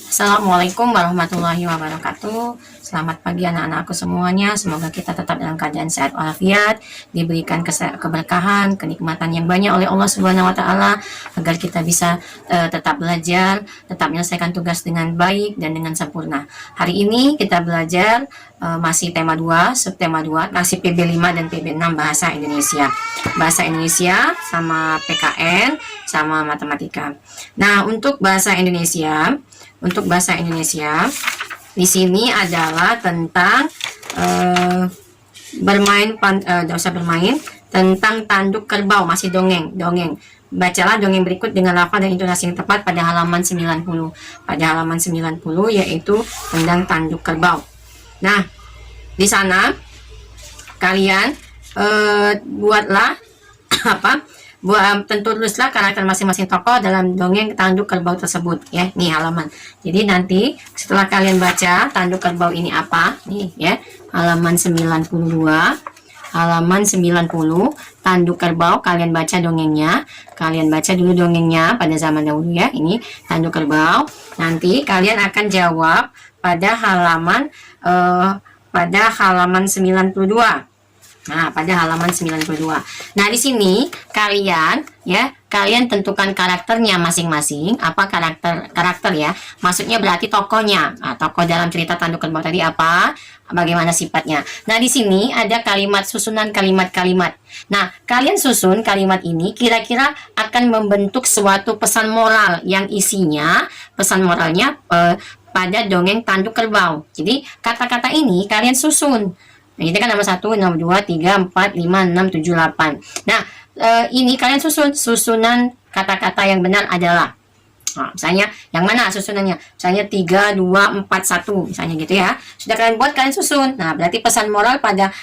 Assalamualaikum warahmatullahi wabarakatuh. Selamat pagi anak-anakku semuanya. Semoga kita tetap dalam keadaan sehat walafiat, diberikan keberkahan, kenikmatan yang banyak oleh Allah Subhanahu wa taala agar kita bisa tetap belajar, tetap menyelesaikan tugas dengan baik dan dengan sempurna. Hari ini kita belajar masih tema 2, subtema 2, kasih PB5 dan PB6 bahasa Indonesia. Bahasa Indonesia sama PKN sama matematika. Nah, untuk bahasa Indonesia di sini adalah tentang tentang tanduk kerbau, masih dongeng. Bacalah dongeng berikut dengan lafaz dan intonasi yang tepat pada halaman 90. Pada halaman 90 yaitu tentang tanduk kerbau. Nah, di sana kalian buatlah tentu tulislah karakter masing-masing tokoh dalam dongeng tanduk kerbau tersebut ya. Nih halaman. Jadi nanti setelah kalian baca tanduk kerbau ini apa, nih ya, halaman 92, halaman 90, tanduk kerbau, kalian baca dongengnya. Kalian baca dulu dongengnya pada zaman dahulu ya. Ini tanduk kerbau. Nanti kalian akan jawab pada halaman 92. Nah, pada halaman 92. Nah, di sini kalian tentukan karakternya masing-masing. Apa karakter ya? Maksudnya berarti tokohnya. Nah, tokoh dalam cerita tanduk kerbau tadi apa? Bagaimana sifatnya? Nah, di sini ada susunan kalimat-kalimat. Nah, kalian susun kalimat ini kira-kira akan membentuk suatu pesan moral yang isinya pesan moralnya pada dongeng tanduk kerbau. Jadi, kata-kata ini kalian susun. Nah, ini kan nomor 1, nomor 2, 3, 4, 5, 6, 7, 8. Nah, ini kalian susunan kata-kata yang benar adalah, misalnya, yang mana susunannya? Misalnya 3, 2, 4, 1, misalnya gitu ya. Sudah kalian buat, kalian susun. Nah, berarti pesan moral pada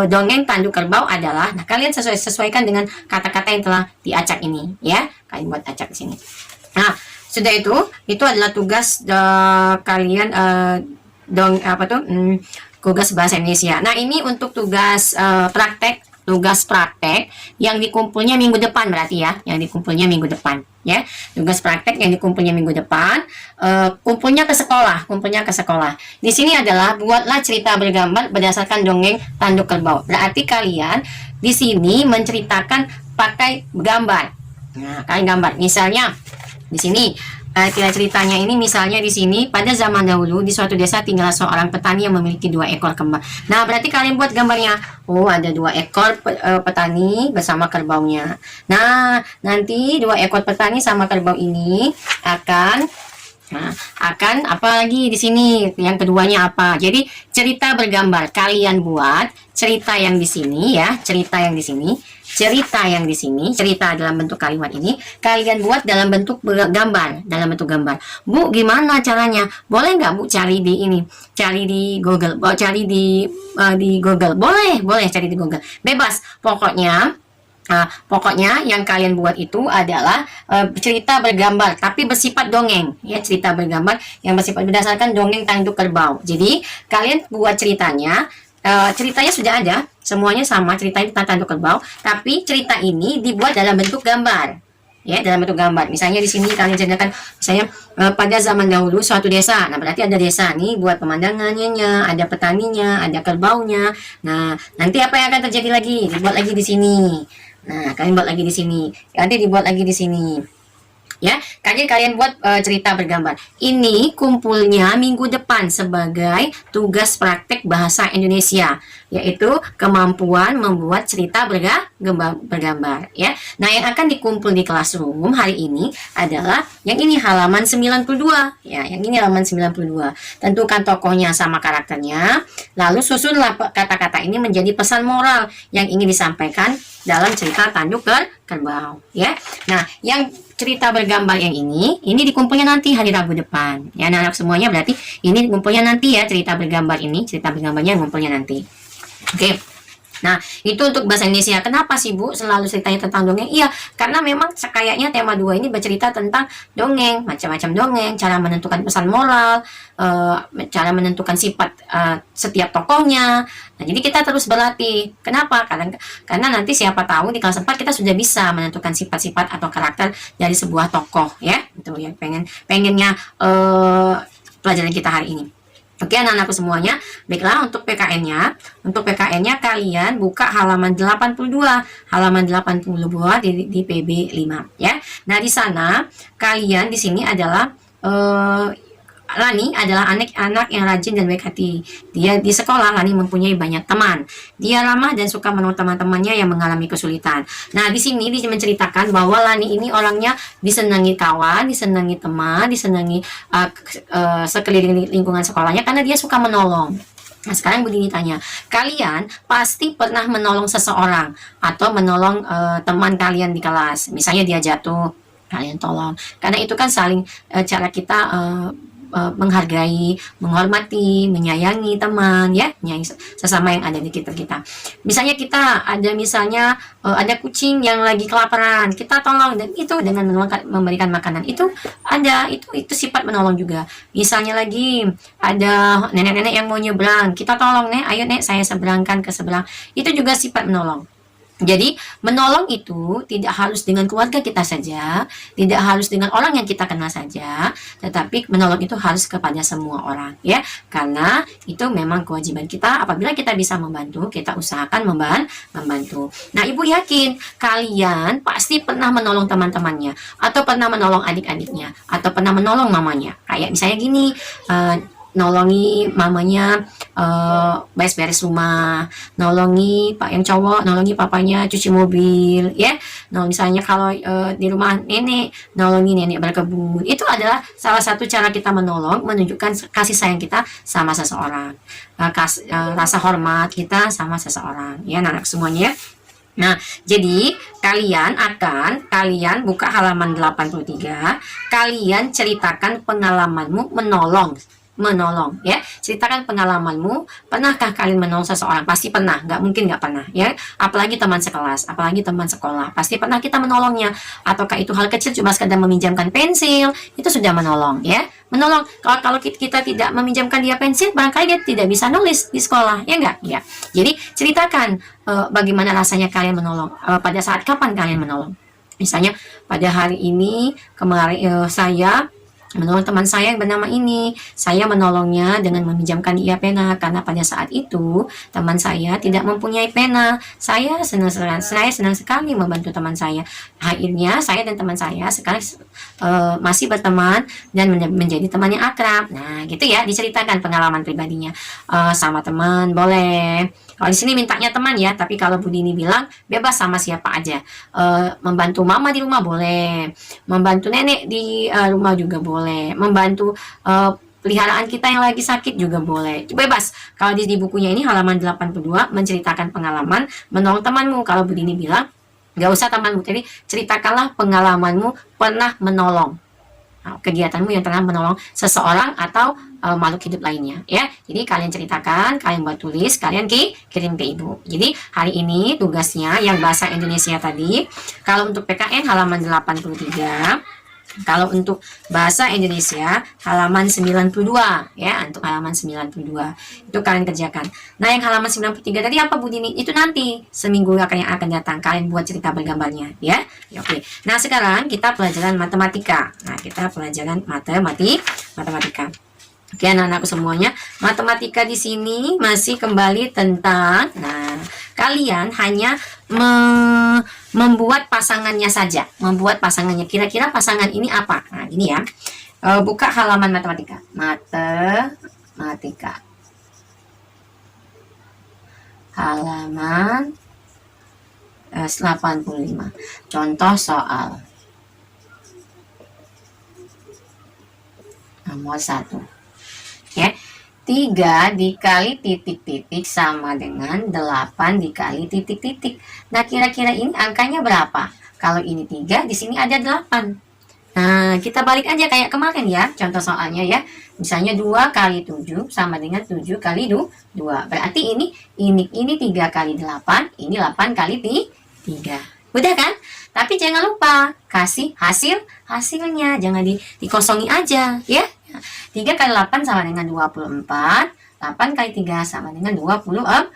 dongeng tanduk kerbau adalah, nah, kalian sesuaikan dengan kata-kata yang telah diacak ini, ya. Kalian buat acak di sini. Nah, sudah itu adalah tugas kalian tugas bahasa Indonesia. Nah, ini untuk tugas praktek yang dikumpulnya minggu depan berarti ya, yang dikumpulnya minggu depan ya. Tugas praktek yang dikumpulnya minggu depan, kumpulnya ke sekolah. Di sini adalah buatlah cerita bergambar berdasarkan dongeng tanduk kerbau. Berarti kalian di sini menceritakan pakai gambar. Nah, kalian gambar. Misalnya di sini ceritanya ini, misalnya di sini, pada zaman dahulu di suatu desa tinggal seorang petani yang memiliki 2 ekor kembang. Nah, berarti kalian buat gambarnya. Oh, ada 2 ekor petani bersama kerbaunya. Nah, nanti 2 ekor petani sama kerbau ini akan apa lagi di sini? Yang keduanya apa? Jadi cerita bergambar. Kalian buat cerita yang di sini ya, cerita yang di sini dalam bentuk kalimat ini kalian buat dalam bentuk gambar, Bu, gimana caranya? Boleh nggak Bu cari di Google? Cari di Google. Boleh cari di Google. Bebas. Pokoknya yang kalian buat itu adalah cerita bergambar tapi bersifat dongeng ya, cerita bergambar yang bersifat berdasarkan dongeng tanduk kerbau. Jadi kalian buat ceritanya sudah ada, semuanya sama, ceritanya tentang tanduk kerbau, tapi cerita ini dibuat dalam bentuk gambar. Ya, dalam bentuk gambar. Misalnya di sini kalian ceritakan, misalnya pada zaman dahulu suatu desa. Nah, berarti ada desa nih, buat pemandangannya, ada petaninya, ada kerbaunya. Nah, nanti apa yang akan terjadi lagi? Dibuat lagi di sini. Nah, kalian buat lagi di sini. Nanti dibuat lagi di sini. Ya, kalian buat cerita bergambar. Ini kumpulnya minggu depan sebagai tugas praktek bahasa Indonesia, yaitu kemampuan membuat cerita bergambar ya. Nah, yang akan dikumpul di classroom hari ini adalah yang ini, halaman 92 ya, yang ini halaman 92. Tentukan tokohnya sama karakternya, lalu susunlah kata-kata ini menjadi pesan moral yang ingin disampaikan dalam cerita tanduk kerbau ya. Nah, yang cerita bergambar yang ini dikumpulnya nanti hari Rabu depan ya, anak-anak semuanya. Berarti ini dikumpulnya nanti ya, cerita bergambarnya ngumpulnya nanti. Oke. Nah, itu untuk bahasa Indonesia. Kenapa sih Bu selalu ceritanya tentang dongeng? Iya, karena memang kayaknya tema 2 ini bercerita tentang dongeng, macam-macam dongeng, cara menentukan pesan moral, eh, cara menentukan sifat setiap tokohnya. Nah, jadi kita terus berlatih. Kenapa? Karena nanti siapa tahu di kelas 4 kita sudah bisa menentukan sifat-sifat atau karakter dari sebuah tokoh, ya. Itu ya pengennya pelajaran kita hari ini. Oke anak-anakku semuanya, baiklah untuk PKN-nya. Untuk PKN-nya kalian buka halaman 82, halaman 82 di PB 5 ya. Nah, di sana kalian di sini adalah Lani adalah anak-anak yang rajin dan baik hati. Dia di sekolah, Lani mempunyai banyak teman. Dia ramah dan suka menolong teman-temannya yang mengalami kesulitan. Nah, di sini dia menceritakan bahwa Lani ini orangnya disenangi kawan, disenangi teman, disenangi sekeliling lingkungan sekolahnya karena dia suka menolong. Nah, sekarang begini tanya, kalian pasti pernah menolong seseorang atau menolong teman kalian di kelas. Misalnya dia jatuh, kalian tolong. Karena itu kan saling cara kita menghargai, menghormati, menyayangi teman, ya, menyayangi sesama yang ada di sekitar kita. Misalnya kita ada kucing yang lagi kelaparan, kita tolong, dan itu dengan memberikan makanan itu itu sifat menolong juga. Misalnya lagi ada nenek-nenek yang mau nyebrang, kita tolong, nek, ayo nek saya seberangkan ke seberang, itu juga sifat menolong. Jadi menolong itu tidak harus dengan keluarga kita saja, tidak harus dengan orang yang kita kenal saja, tetapi menolong itu harus kepada semua orang, ya. Karena itu memang kewajiban kita. Apabila kita bisa membantu, kita usahakan membantu. Nah, Ibu yakin kalian pasti pernah menolong teman-temannya, atau pernah menolong adik-adiknya, atau pernah menolong mamanya. Kayak misalnya gini, nolongi mamanya beres-beres rumah, nolongi pak yang cowok, nolongi papanya cuci mobil, ya. Nah, misalnya kalau di rumah nenek, nolongi nenek berkebun. Itu adalah salah satu cara kita menolong, menunjukkan kasih sayang kita sama seseorang, rasa hormat kita sama seseorang, ya, anak semuanya. Nah, jadi kalian buka halaman 83, kalian ceritakan pengalamanmu menolong, ya. Ceritakan pengalamanmu. Pernahkah kalian menolong seseorang? Pasti pernah, nggak mungkin nggak pernah, ya. Apalagi teman sekelas, apalagi teman sekolah, pasti pernah kita menolongnya. Ataukah itu hal kecil, cuma sekedar meminjamkan pensil, itu sudah menolong, ya. Menolong. Kalau kita tidak meminjamkan dia pensil, barangkali dia tidak bisa nulis di sekolah, ya enggak, ya. Jadi ceritakan bagaimana rasanya kalian menolong, pada saat kapan kalian menolong. Misalnya pada hari ini, kemarin saya menolong teman saya yang bernama ini. Saya menolongnya dengan meminjamkan dia pena, karena pada saat itu teman saya tidak mempunyai pena. Saya senang sekali membantu teman saya. Akhirnya saya dan teman saya sekarang masih berteman dan menjadi teman yang akrab. Nah, gitu ya, diceritakan pengalaman pribadinya sama teman, boleh. Kalau di sini mintanya teman, ya, tapi kalau Bu Dini bilang bebas sama siapa aja. Membantu mama di rumah boleh, membantu nenek di rumah juga boleh, membantu peliharaan kita yang lagi sakit juga boleh, bebas. Kalau di bukunya ini halaman 82 menceritakan pengalaman menolong temanmu. Kalau Bu Dini bilang nggak usah temanmu, jadi ceritakanlah pengalamanmu pernah menolong. Kegiatanmu yang telah menolong seseorang atau makhluk hidup lainnya, ya. Jadi kalian ceritakan, kalian buat tulis, kalian kirim ke Ibu. Jadi hari ini tugasnya yang bahasa Indonesia tadi, kalau untuk PKN halaman 83, kalau untuk bahasa Indonesia halaman 92, ya, untuk halaman 92 itu kalian kerjakan. Nah, yang halaman 93 tadi apa Bu Dini? Itu nanti seminggu yang akan datang kalian buat cerita bergambarnya, ya. Oke. Nah, sekarang kita pelajaran matematika. Nah, kita pelajaran matematika. Oke, anak-anakku semuanya, matematika di sini masih kembali tentang, nah, kalian hanya membuat pasangannya saja, kira-kira pasangan ini apa? Nah, gini ya, buka halaman matematika, halaman 85, contoh soal nomor 1. Ya, 3 dikali titik-titik sama dengan 8 dikali titik-titik. Nah, kira-kira ini angkanya berapa? Kalau ini 3, di sini ada 8. Nah, kita balik aja kayak kemarin ya, contoh soalnya ya. Misalnya 2 kali 7 sama dengan 7 kali 2. Berarti ini 3 kali 8, ini 8 kali 3. Udah kan? Tapi jangan lupa kasih hasilnya, jangan dikosongi aja ya. 3 kali 8 sama dengan 24, 8 kali 3 sama dengan 24.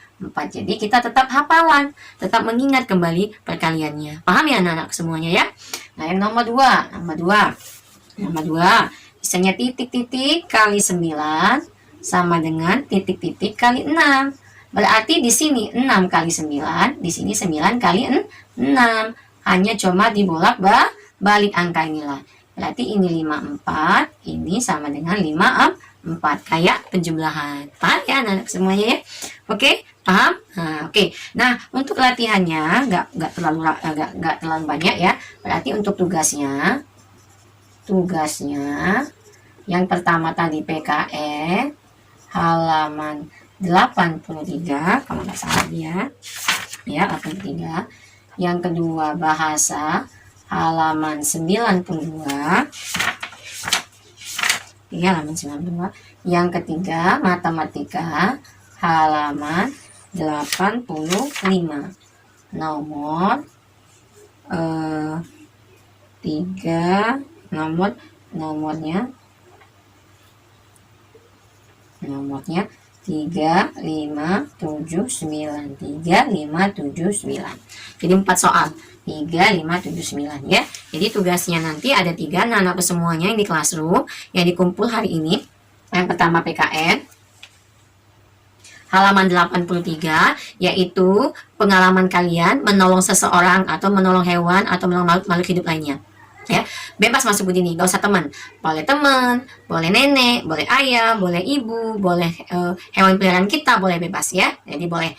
Jadi kita tetap hafalan, tetap mengingat kembali perkaliannya. Paham ya anak-anak semuanya ya? Nah, yang nomor 2. Misalnya titik-titik kali 9 sama dengan titik-titik kali 6. Berarti di sini 6 kali 9, di sini 9 kali 6. Hanya cuma dibolak-balik angka inilah. Berarti ini 54, ini sama dengan 54, kayak penjumlahan. Paham ya anak-anak semuanya ya? Oke, paham? Nah, oke. Nah, untuk latihannya nggak terlalu banyak ya. Berarti untuk tugasnya yang pertama tadi PKN halaman 83, kalau nggak salah ya 83. Yang kedua bahasa halaman 92. Halaman 92. Yang ketiga matematika halaman 85. Nomor 3, nomornya 3579. Jadi 4 soal 3579 ya. Jadi tugasnya nanti ada 3 anak-anak semuanya yang di classroom yang dikumpul hari ini. Yang pertama PKN halaman 83, yaitu pengalaman kalian menolong seseorang atau menolong hewan atau menolong makhluk hidup lainnya. Ya, bebas masuk begini, gak usah teman, boleh nenek, boleh ayah, boleh ibu, boleh hewan peliharaan kita, boleh bebas ya. Jadi boleh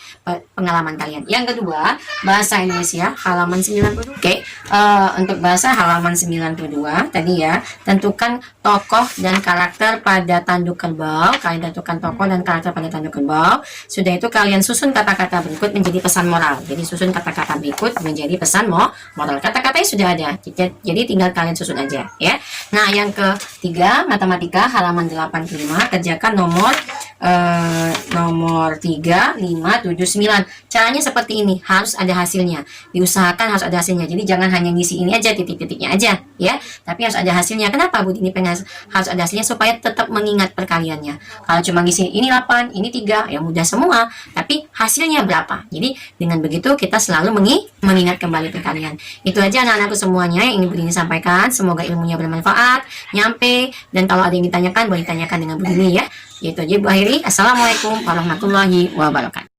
pengalaman kalian. Yang kedua bahasa Indonesia halaman 92. Oke, untuk bahasa halaman 92 tadi ya, tentukan tokoh dan karakter pada tanduk kerbau. Kalian tentukan tokoh dan karakter pada tanduk kerbau. Sudah itu kalian susun kata-kata berikut menjadi pesan moral. Jadi susun kata-kata berikut menjadi pesan moral. Kata-katanya sudah ada, jadi tinggal kalian susun aja ya. Nah, yang ketiga matematika halaman 85, kerjakan nomor 3, 5, 7, 9. Caranya seperti ini, harus ada hasilnya. Diusahakan harus ada hasilnya. Jadi jangan hanya ngisi ini aja, titik-titiknya aja ya, tapi harus ada hasilnya. Kenapa Bu Dini pengen harus ada hasilnya? Supaya tetap mengingat perkaliannya. Kalau cuma ngisi ini 8, ini 3, ya mudah semua, tapi hasilnya berapa? Jadi dengan begitu kita selalu mengingat kembali perkalian. Itu aja anak-anakku semuanya yang ini Bu Dini sampaikan. Semoga ilmunya bermanfaat, nyampe, dan kalau ada yang ditanyakan boleh ditanyakan dengan Bu Dini ya. Itu aja Bu akhiri. Assalamualaikum warahmatullahi wabarakatuh.